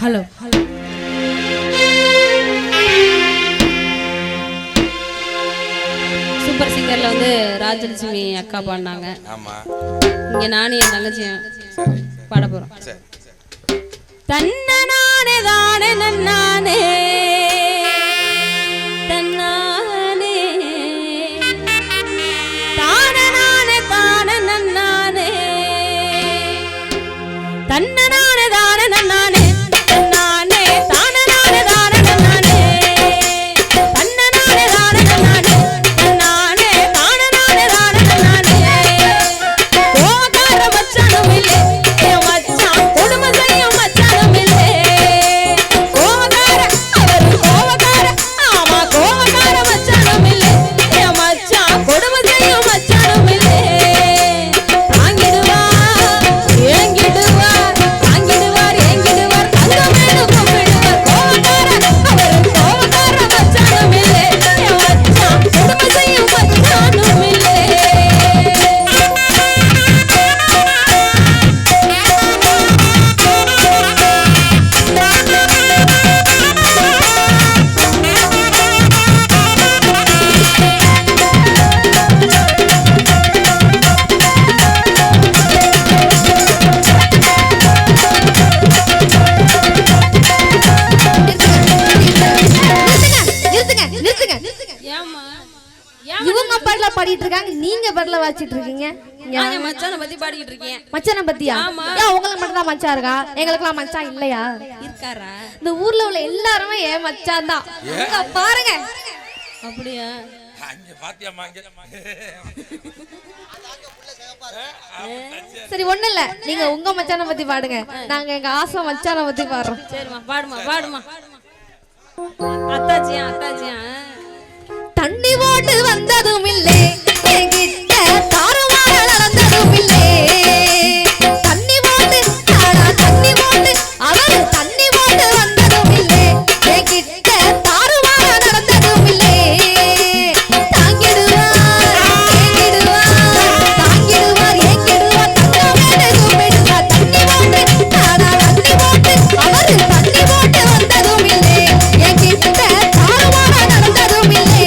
Hello super சிங்கர்ல வந்து ராஜலட்சுமி அக்கா பாடினாங்க. ஆமா, இங்க நானும் என் தங்கச்சியும் பாட போறோம். தன்னனானே தானே நன்னானே தன்னானே தானனானே தானே நன்னானே தன்னனானே தானே நன்னானே தன்னானே தானனானே தானே நன்னானே தன்னனானே தானே நன்னானே தன்னானே தானனானே தானே நன்னானே கோகார மச்சானும் இல்லே என் மச்சான் கொடுமை செய்யும் மச்சானும் இல்லே கோகார அவர் கோகார ஆமா கோகார மச்சானும் இல்லே என் மச்சான் கொடுமை செய்யும் மச்சானும் இல்லே தாங்கிடுவார் ஏங்கிடுவார் தாங்கிடுவார் ஏங்கிடுவார் தங்கமேனு கும்பிடுவார் கோகார அவர் கோகார மச்சானும் இல்லே என் மச்சான் கொடுமை செய்யும் மச்சானும் இல்லே. ஏம்மா இவங்க பாடல பாடிட்டு இருக்காங்க, நீங்க பாடல வாசிட்டு இருக்கீங்க. நான் மச்சானை பத்தி பாடிக்கிட்டு இருக்கேன். மச்சான பத்தியா? ஏன் உங்களுக்கு மட்டும் தான் மச்சான் இருக்கா? எங்களுக்குலாம் மச்சான் இல்லையா? இருக்காரா? இந்த ஊர்ல உள்ள எல்லாருமே ஏன் மச்சான் தான். பாருங்க. அப்படியா? அங்க பாத்தியாமா அங்க சரி ஒண்ணு இல்ல, நீங்க உங்க மச்சான பத்தி பாடுங்க, நாங்க எங்க ஆசை மச்சான பத்தி பாடுறோம். சரிமா பாடுமா பாடுமா. அத்தாச்சியா அத்தாச்சியா தண்ணி போட்டு வந்ததும் இல்லை என்கிட்ட தாறுமாற நடந்ததும் இல்லை. தண்ணி போட்டு தண்ணி போட்டு அவரு தண்ணி போட்டு வந்ததும் இல்லை என்கிட்ட தாறுமாற நடந்ததும் இல்லை. தாங்கிடுவார் ஏங்கிடுவார் தாங்கிடுவார் ஏங்கிடுவார் தங்கமேனு கும்பிடுவார். தண்ணி போட்டு தண்ணி போட்டு அவரு தண்ணி போட்டு வந்ததும் இல்லை என்கிட்ட தாறுமாற நடந்ததும் இல்லை.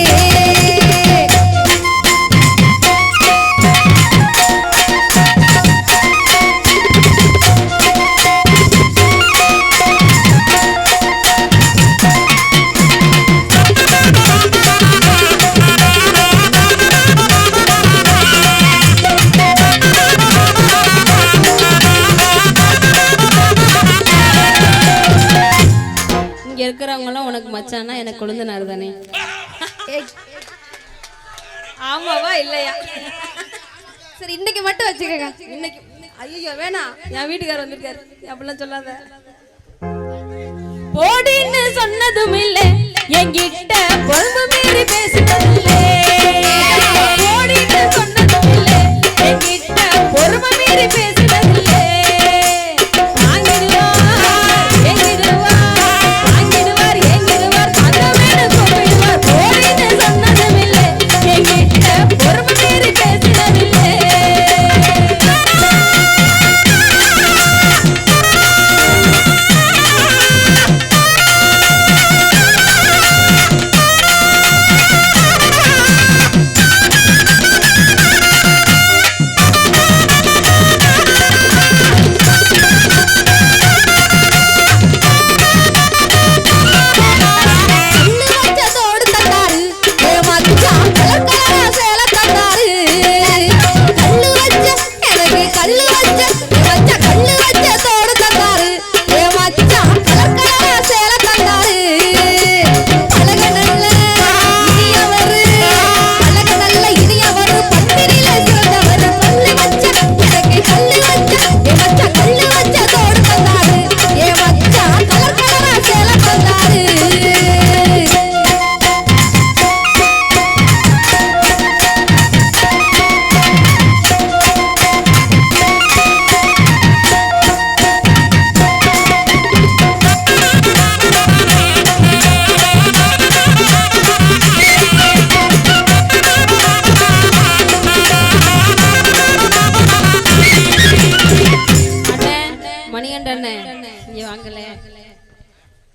இங்க இருக்கிறவங்க எல்லாம் உனக்கு மச்சானா எனக்கு கொழுந்தனார் தானே? ஆமாவா இல்லையா? சரி இன்னைக்கு மட்டும் வச்சுக்கோங்க. இன்னைக்கு ஐயோ வேணாம், என் வீட்டுக்காரர் வந்திருக்காரு, அப்படிலாம் சொல்லாத. போடின்னு சொன்னதும் இல்லை என்கிட்ட பொறுப்பு மீறி பேசினதும் இல்லை. போடின்னு சொன்னதும் இல்லை என்கிட்ட பொறுப்பு மீறி பேசினதும் இல்லை. தாங்கிடுவார் ஏங்கிடுவார் தாங்கிடுவார் ஏங்கிடுவார் தங்கமேனு கும்பிடுவார். போடின்னு சொன்னதும் இல்லை என்கிட்ட பொறுப்பு மீறி பேசினதில்லை.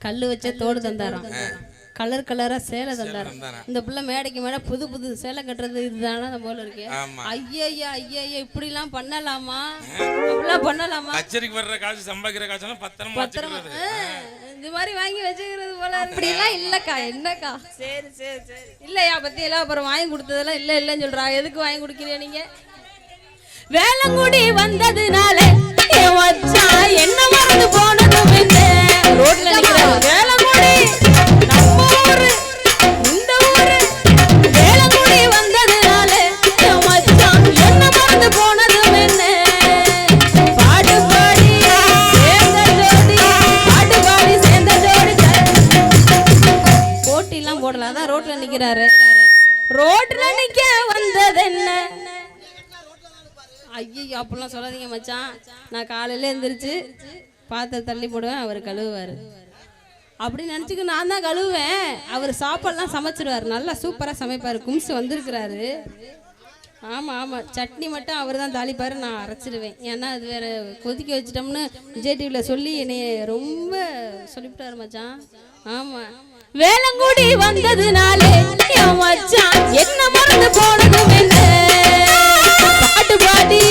கல்லு வச்ச தோடு தந்தாராம், கலர் கலரா சேலை தந்தாராம். இந்த பிள்ளை மேடைக்கு மேல புது புது சேலை கட்டுறது இதுதானே நம்ம போல இருக்கு. ஐயா இப்படி எல்லாம் பண்ணலாமா? அப்படிலாம் பண்ணலாமா? கச்சேரிக்கு வர்ற காசு சம்பாதிக்கிற காசு பத்திரமா இந்த மாதிரி வாங்கி வச்சுக்கிறது போல. அப்படி எல்லாம் இல்லக்கா. என்னக்கா? சரி சரி சரி. இல்லையா பத்தி எல்லாம் அப்புறம் வாங்கி கொடுத்ததெல்லாம் இல்லைன்னு சொல்றா. எதுக்கு வாங்கி கொடுக்கிறீங்க நீங்க? வேலங்குடி வந்ததுனால என்ன மறந்து போனதும் என்ன? ரோட்ல நிக்கிறாரு வேலங்குடி, நம்ம ஊரு, இந்த ஊரு. வேலங்குடி வந்ததுனால மச்சான் என்ன மறந்து போனதும் என்ன? பாடு பாடி சேர்ந்த ஜோடி, பாடு பாடி சேர்ந்த ஜோடி. போட்டிலாம் போடல, அதான் ரோட்ல நிக்கிறாரு. ரோட்ல நிக்க வந்தது என்ன? ஐயோ அப்படிலாம் சொல்லாதீங்க மச்சான். நான் காலையில எழுந்திரிச்சு பாத்திரம் தள்ளி போடுவேன், அவர் கழுவுவார். அப்படி நினச்சிக்க நான் தான் கழுவுவேன். அவர் சாப்பாடுலாம் சமைச்சிடுவார், நல்லா சூப்பராக சமைப்பார். கும்சு வந்திருக்கிறாரு. ஆமாம் சட்னி மட்டும் அவர் தான் தாளிப்பார், நான் அரைச்சிடுவேன். ஏன்னா அது வேற கொதிக்க வச்சிட்டோம்னு விஜய் டிவியில் சொல்லி என்னைய ரொம்ப சொல்லிவிட்டார் மச்சான். ஆமாம் வேலங்குடி வந்ததுனாலே மச்சான் என்ன மறந்து போனதும் என்ன? பாட்டு பாடி